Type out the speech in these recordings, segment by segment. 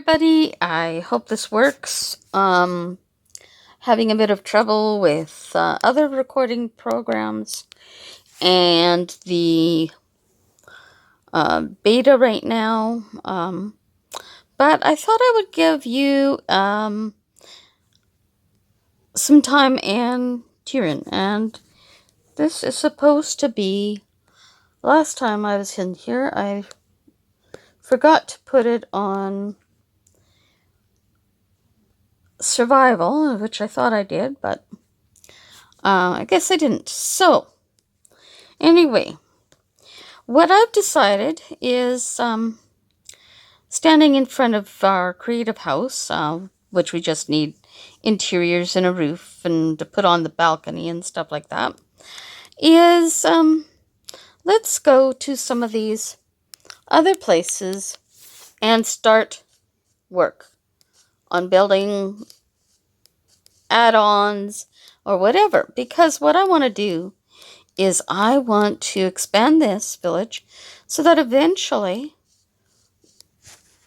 everybody. I hope this works. Having a bit of trouble with other recording programs and the beta right now. But I thought I would give you some time in Tirin. And this is supposed to be... Last time I was in here, I forgot to put it on survival, which I thought I did, but I guess I didn't. So, anyway, what I've decided is standing in front of our creative house, which we just need interiors and a roof and to put on the balcony and stuff like that, is let's go to some of these other places and start work on building add-ons or whatever. Because what I want to do is I want to expand this village so that eventually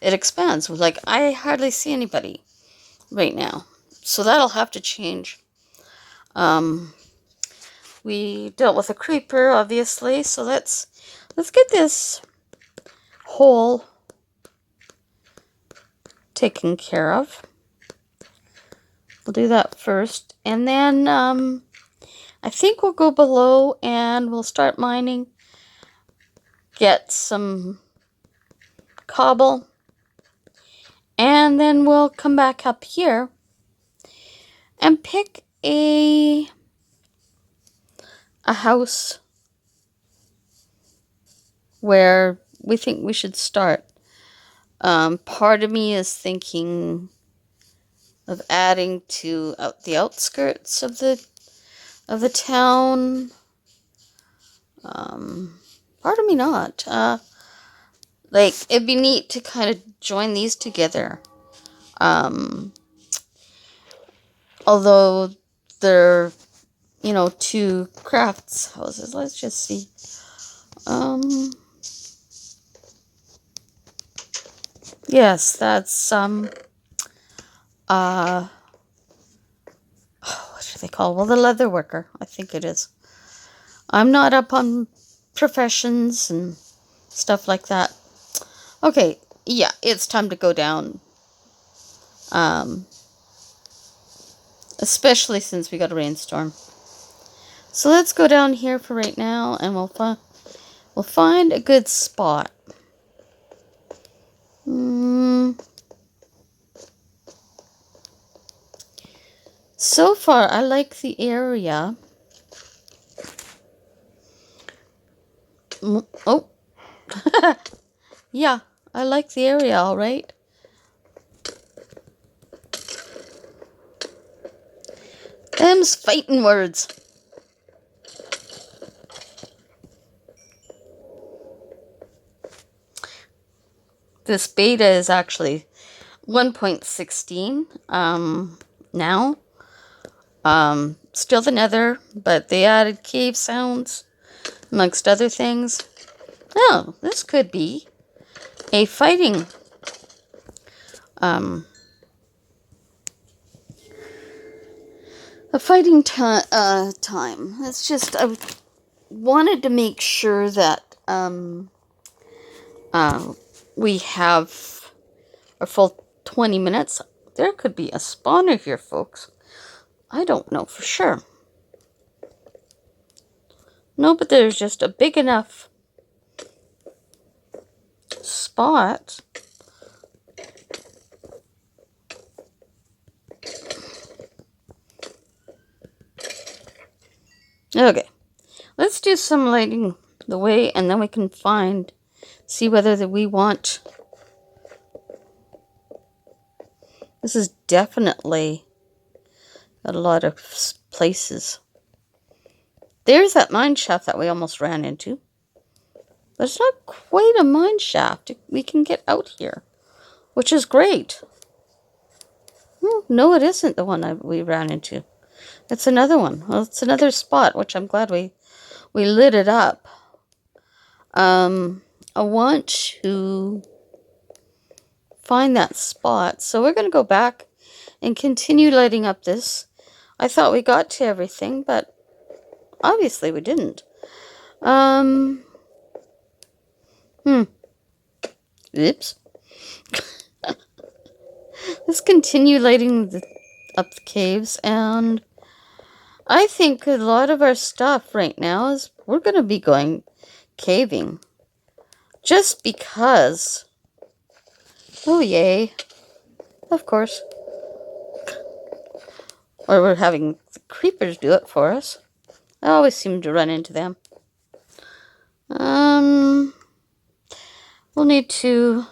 it expands. Like, I hardly see anybody right now. So that'll have to change. We dealt with a creeper, obviously, so let's get this hole taken care of. We'll do that first, and then I think we'll go below and we'll start mining, get some cobble, and then we'll come back up here and pick a house where we think we should start. Part of me is thinking of adding to the outskirts of the town. Part of me not. Like, it'd be neat to kind of join these together. Although they're, two crafts houses. Let's just see. Yes, that's what do they call? Well, the leather worker, I think it is. I'm not up on professions and stuff like that. Okay, yeah, it's time to go down. Especially since we got a rainstorm. So let's go down here for right now, and we'll find a good spot. So far, I like the area. Oh. Yeah, I like the area, all right. Them's fighting words. This beta is actually 1.16 now. Still the nether, but they added cave sounds amongst other things. Oh, this could be a fighting time. It's just, I wanted to make sure that we have a full 20 minutes. There could be a spawner here, folks. I don't know for sure. No, but there's just a big enough spot. Okay, let's do some lighting the way, and then we can see whether we want. This is definitely a lot of places. There's that mine shaft that we almost ran into. But it's not quite a mine shaft. We can get out here, which is great. No, it isn't the one we ran into. It's another one. Well, it's another spot, which I'm glad we lit it up. I want to find that spot. So we're going to go back and continue lighting up this. I thought we got to everything, but obviously we didn't. Oops. Let's continue lighting up the caves, and I think a lot of our stuff right now is we're going to be going caving. Just because. Oh, yay. Of course. Or we're having the creepers do it for us. I always seem to run into them. We'll need to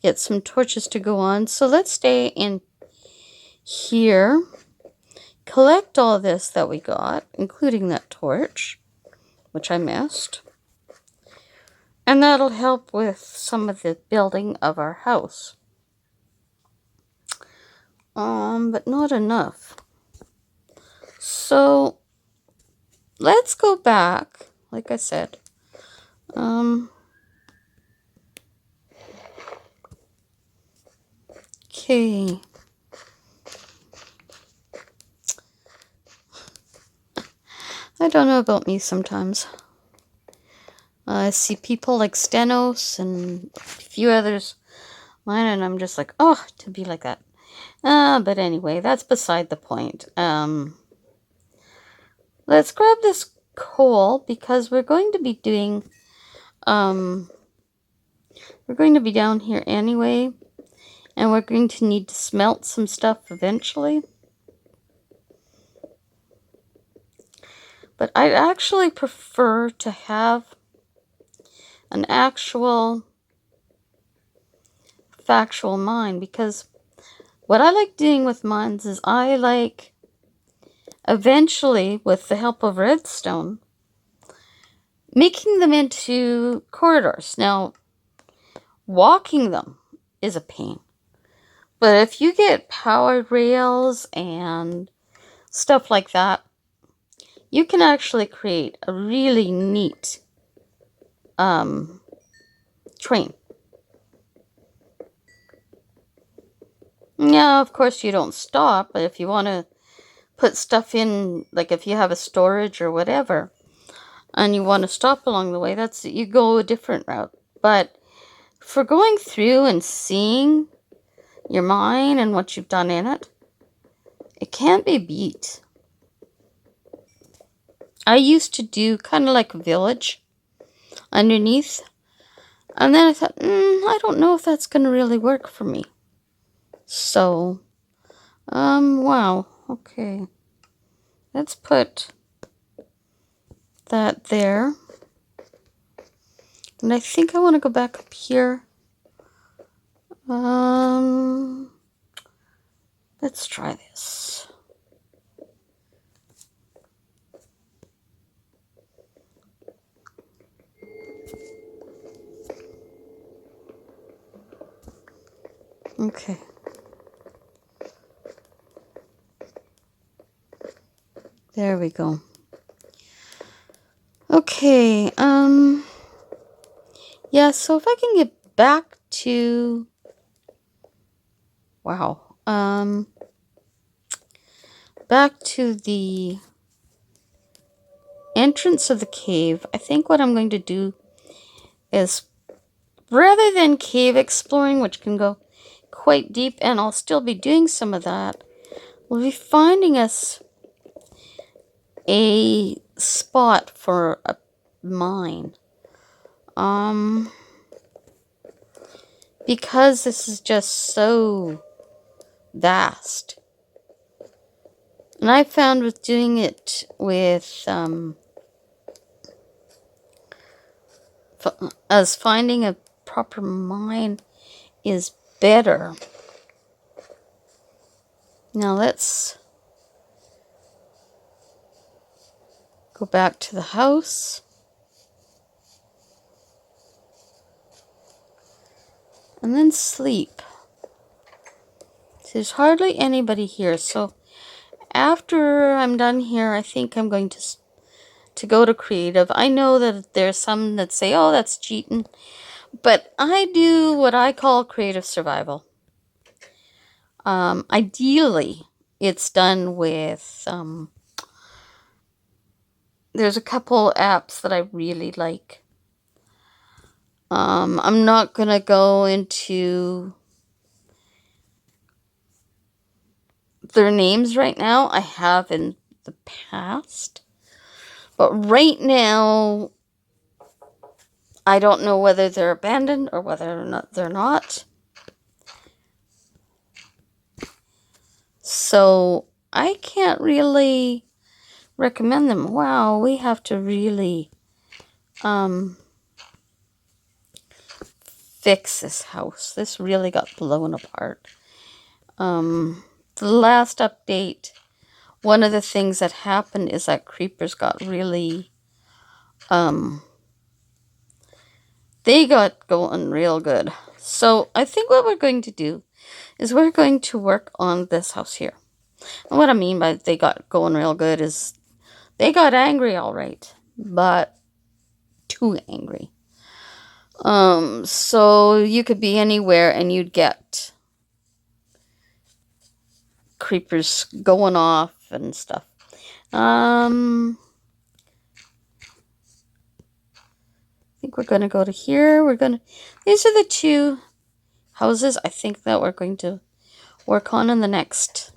get some torches to go on. So let's stay in here. Collect all this that we got, including that torch, which I missed. And that'll help with some of the building of our house. But not enough. So let's go back, like I said. Okay. I don't know about me sometimes. I see people like Stenos and a few others mine, and I'm just like, oh, to be like that. But anyway, that's beside the point. Let's grab this coal because we're going to be doing, we're going to be down here anyway, and we're going to need to smelt some stuff eventually. But I'd actually prefer to have an actual factual mine, because what I like doing with mines is I like eventually, with the help of redstone, making them into corridors. Now, walking them is a pain. But if you get powered rails and stuff like that, you can actually create a really neat train. Yeah, of course you don't stop, but if you want to put stuff in, like if you have a storage or whatever, and you want to stop along the way, that's, you go a different route. But for going through and seeing your mine and what you've done in it, it can't be beat. I used to do kind of like a village underneath, and then I thought, I don't know if that's going to really work for me. So, wow, okay. Let's put that there. And I think I want to go back up here. Let's try this. Okay. There we go. Okay, yeah, so if I can get back to, wow, back to the entrance of the cave, I think what I'm going to do is, rather than cave exploring, which can go quite deep, and I'll still be doing some of that, we'll be finding us a spot for a mine. Because this is just so vast. And I found with doing it with, as finding a proper mine is better. Now let's go back to the house. And then sleep. There's hardly anybody here, so after I'm done here, I think I'm going to go to creative. I know that there's some that say, oh, that's cheating, But I do what I call creative survival. Ideally, it's done with, there's a couple apps that I really like. I'm not going to go into their names right now. I have in the past. But right now, I don't know whether they're abandoned or whether or not they're not. So I can't really recommend them. Wow, we have to really fix this house. This really got blown apart. The last update, one of the things that happened is that creepers got really, they got going real good. So I think what we're going to do is we're going to work on this house here. And what I mean by they got going real good is they got angry all right, but too angry. So you could be anywhere and you'd get creepers going off and stuff. I think we're going to go to here. These are the two houses I think that we're going to work on in the next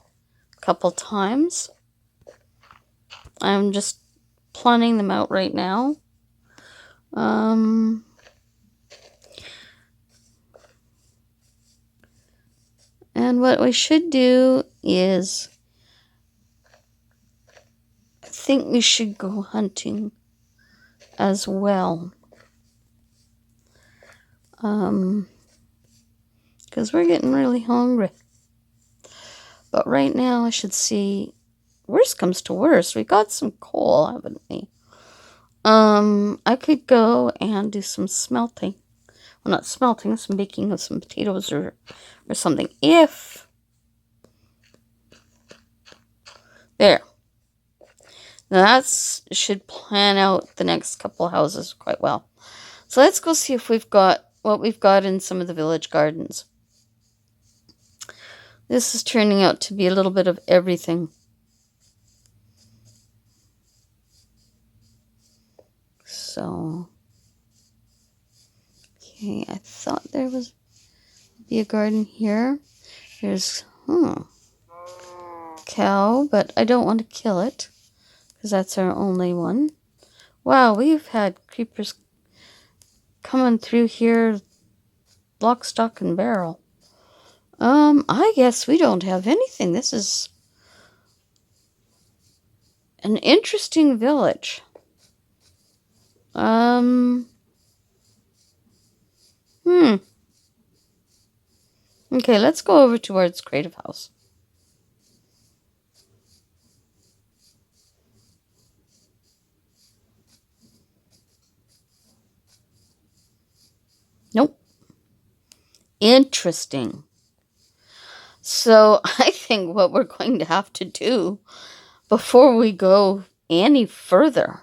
couple times. I'm just planning them out right now. And what we should do is, I think we should go hunting as well. Because we're getting really hungry. But right now I should see, worst comes to worst, we got some coal, haven't we? I could go and do some smelting. Well, not smelting, some baking of some potatoes or something. If there. Now that should plan out the next couple houses quite well. So let's go see if we've got what we've got in some of the village gardens. This is turning out to be a little bit of everything. So, okay, I thought there was be a garden here. There's, cow, but I don't want to kill it because that's our only one. Wow, we've had creepers coming through here lock, stock, and barrel. I guess we don't have anything. This is an interesting village. Okay, let's go over towards Creative House. Nope. Interesting. So I think what we're going to have to do before we go any further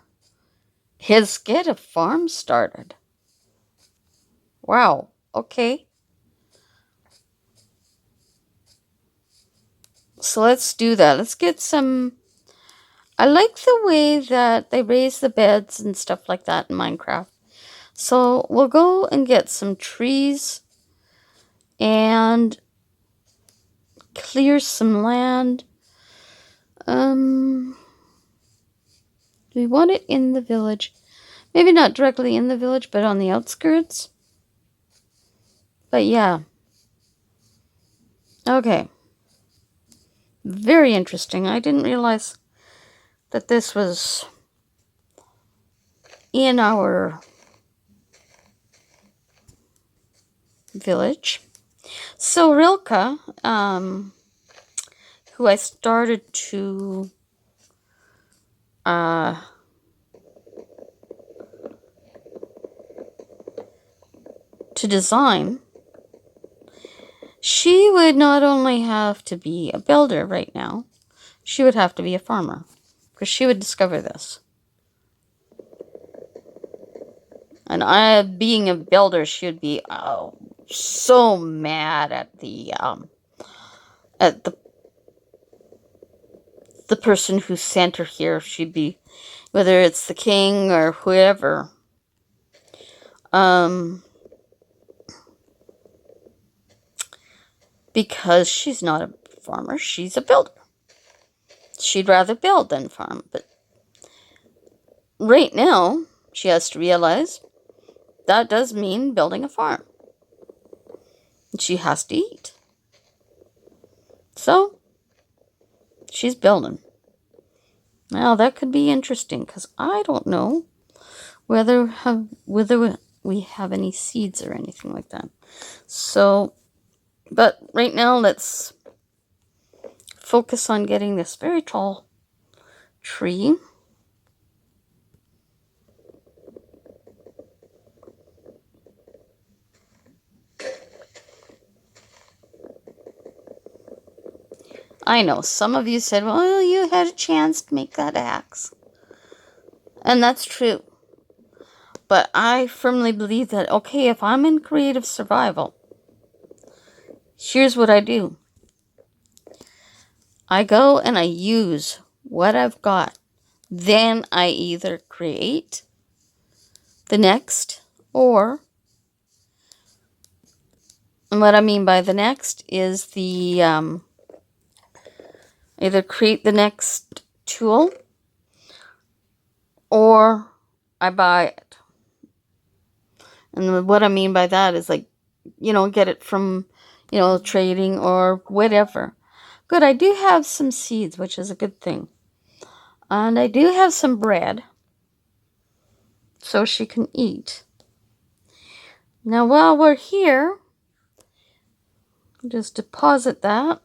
is get a farm started. Wow. Okay. So let's do that. Let's get some... I like the way that they raise the beds and stuff like that in Minecraft. So we'll go and get some trees and clear some land. Do we want it in the village? Maybe not directly in the village, but on the outskirts. But yeah. Okay. Very interesting. I didn't realize that this was in our village. So Rilka, who I started to design, she would not only have to be a builder right now, she would have to be a farmer, because she would discover this. And I, being a builder, should be so mad at the person who sent her here. She'd be, whether it's the king or whoever. Because she's not a farmer, she's a builder. She'd rather build than farm. But right now, she has to realize that does mean building a farm. She has to eat. So, she's building. Now, that could be interesting, because I don't know whether we have any seeds or anything like that. So, but right now, let's focus on getting this very tall tree. I know, some of you said, well, you had a chance to make that axe. And that's true. But I firmly believe that, okay, if I'm in creative survival, here's what I do. I go and I use what I've got. Then I either create the next, or, and what I mean by the next is the, either create the next tool, or I buy it. And what I mean by that is, like, get it from, trading or whatever. Good, I do have some seeds, which is a good thing. And I do have some bread, so she can eat. Now, while we're here, just deposit that.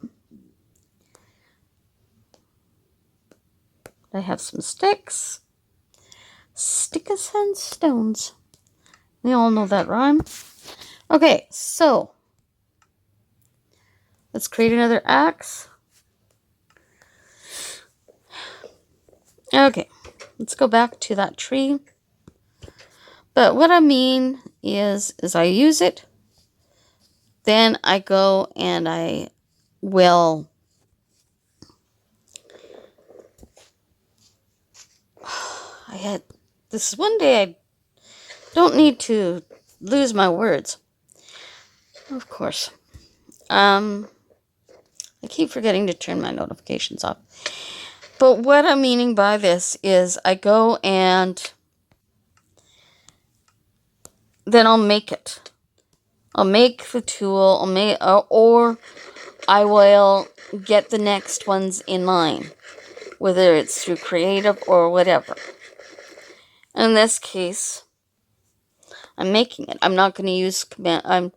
I have some sticks. Sticks and stones. We all know that rhyme. Okay, so let's create another axe. Okay, let's go back to that tree. But what I mean is I use it, then I go and I will this one day I don't need to lose my words. Of course. I keep forgetting to turn my notifications off. But what I'm meaning by this is I go and then I'll make it. I'll make the tool, or I will get the next ones in line, whether it's through creative or whatever. In this case, I'm making it. I'm not going to use command. I'm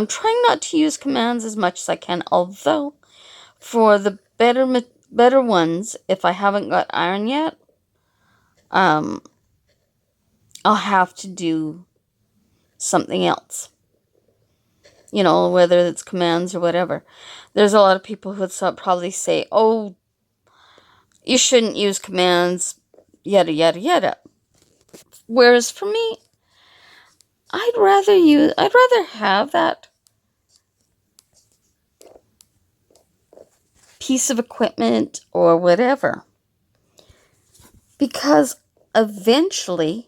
trying not to use commands as much as I can. Although, for the better ones, if I haven't got iron yet, I'll have to do something else. Whether it's commands or whatever. There's a lot of people who would probably say, "Oh, you shouldn't use commands," yada yada yada. Whereas for me, I'd rather have that piece of equipment or whatever, because eventually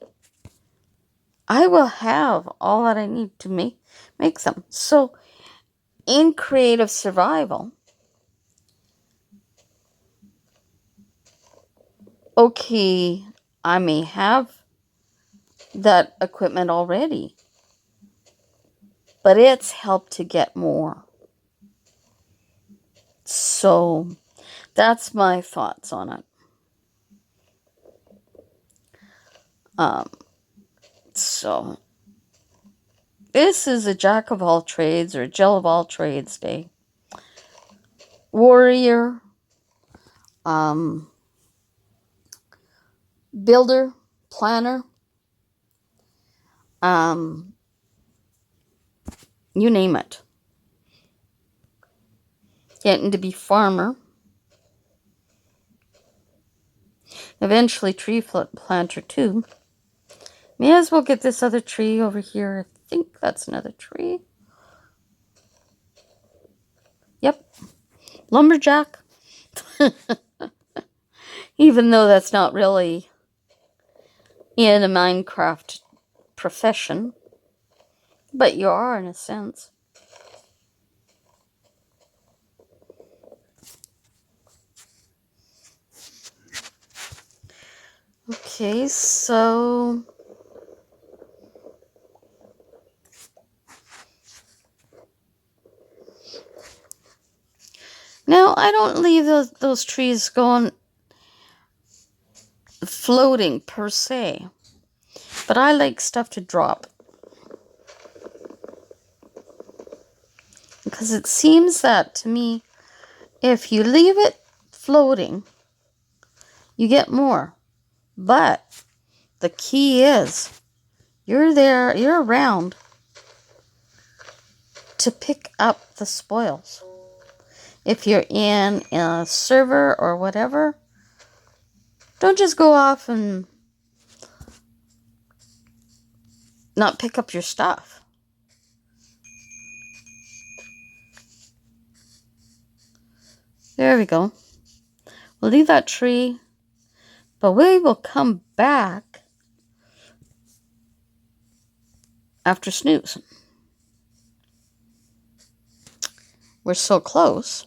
I will have all that I need to make them. So in creative survival, okay, I may have that equipment already, but it's helped to get more. So that's my thoughts on it. So this is a jack of all trades or Jill of all trades day. Warrior, builder, planner, you name it. Getting to be farmer. Eventually tree planter too. May as well get this other tree over here. I think that's another tree. Yep. Lumberjack. Even though that's not really in a Minecraft profession. But you are in a sense. Okay, so now I don't leave those trees going floating per se, but I like stuff to drop. Because it seems that to me, if you leave it floating, you get more. But the key is you're there, you're around to pick up the spoils. If you're in a server or whatever, don't just go off and not pick up your stuff. There we go. We'll leave that tree, but we will come back after snooze. We're so close.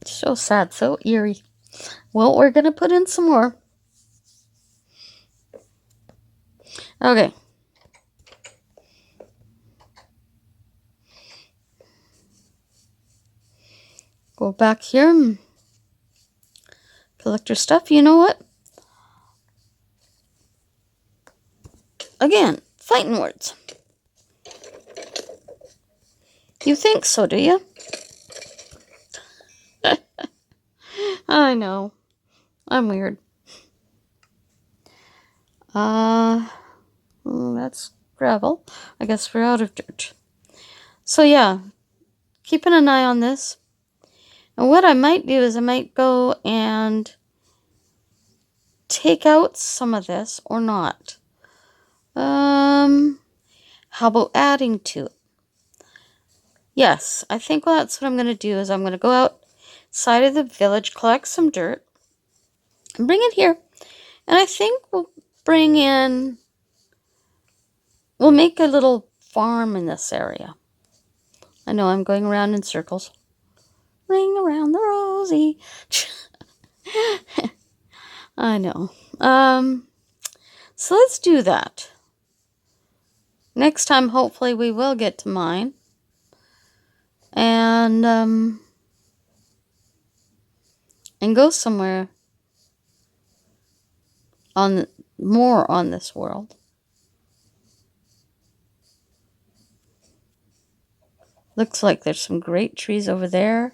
So sad, so eerie. Well, we're going to put in some more. Okay. Go back here and collect your stuff. You know what? Again, fighting words. You think so, do you? I know. I'm weird. That's gravel. I guess we're out of dirt. So yeah, keeping an eye on this. And what I might do is I might go and take out some of this or not. How about adding to it? Yes, I think that's what I'm going to do is I'm going to go outside of the village, collect some dirt, and bring it here. And I think we'll make a little farm in this area. I know I'm going around in circles. Ring around the rosy. I know. So let's do that. Next time, hopefully, we will get to mine. And go somewhere more on this world. Looks like there's some great trees over there.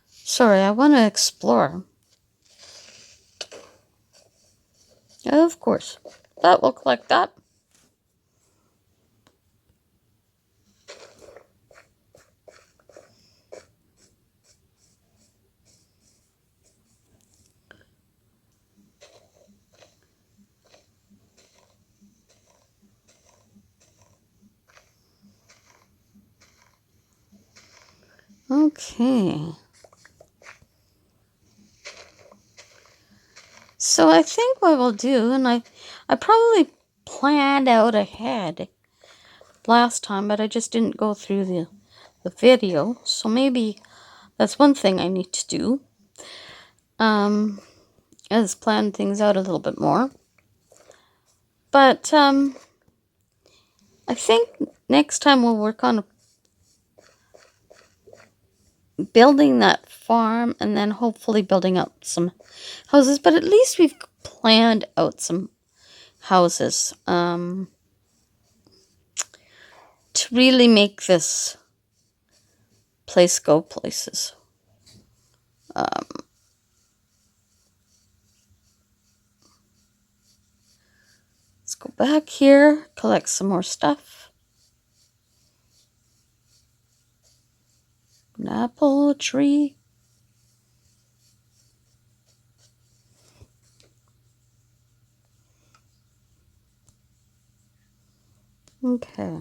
Sorry, I want to explore. Of course. But we'll collect that. Okay. So I think what we'll do, and I probably planned out ahead last time, but I just didn't go through the video. So maybe that's one thing I need to do. Is plan things out a little bit more. But I think next time we'll work on building that farm and then hopefully building up some houses. But at least we've planned out some houses to really make this place go places. Let's go back here, collect some more stuff. An apple tree. Okay.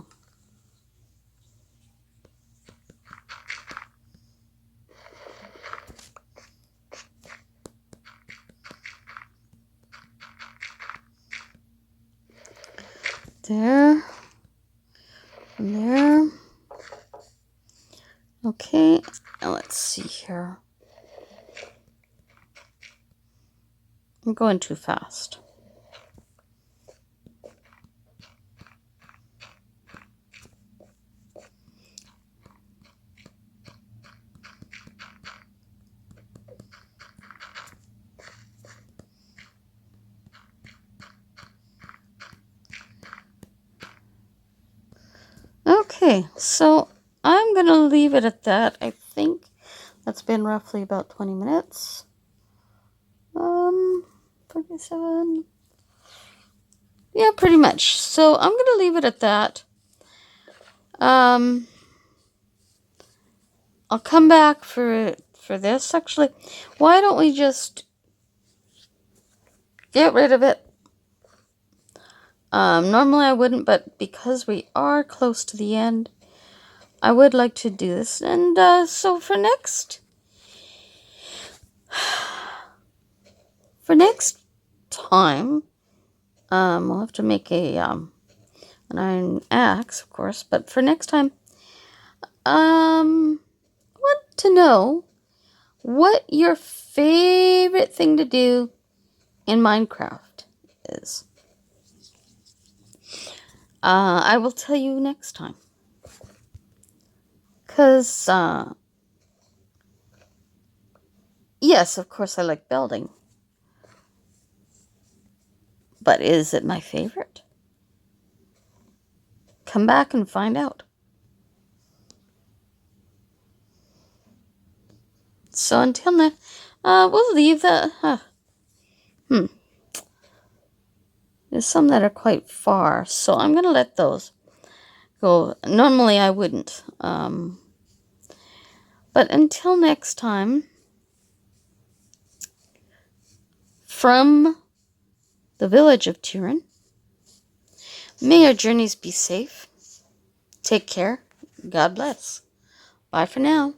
There. And there. Okay. Now let's see here. I'm going too fast. Okay, so I'm going to leave it at that. I think that's been roughly about 20 minutes. 47. Yeah, pretty much. So I'm going to leave it at that. I'll come back for this. Actually, why don't we just get rid of it? Normally I wouldn't, but because we are close to the end, I would like to do this. And so for next time, we'll have to make an iron axe, of course. But for next time, I want to know what your favorite thing to do in Minecraft is. I will tell you next time. Because, yes, of course I like building. But is it my favorite? Come back and find out. So until then, we'll leave the... There's some that are quite far, so I'm going to let those go. Normally I wouldn't. But until next time, from the village of Tirin, may your journeys be safe. Take care. God bless. Bye for now.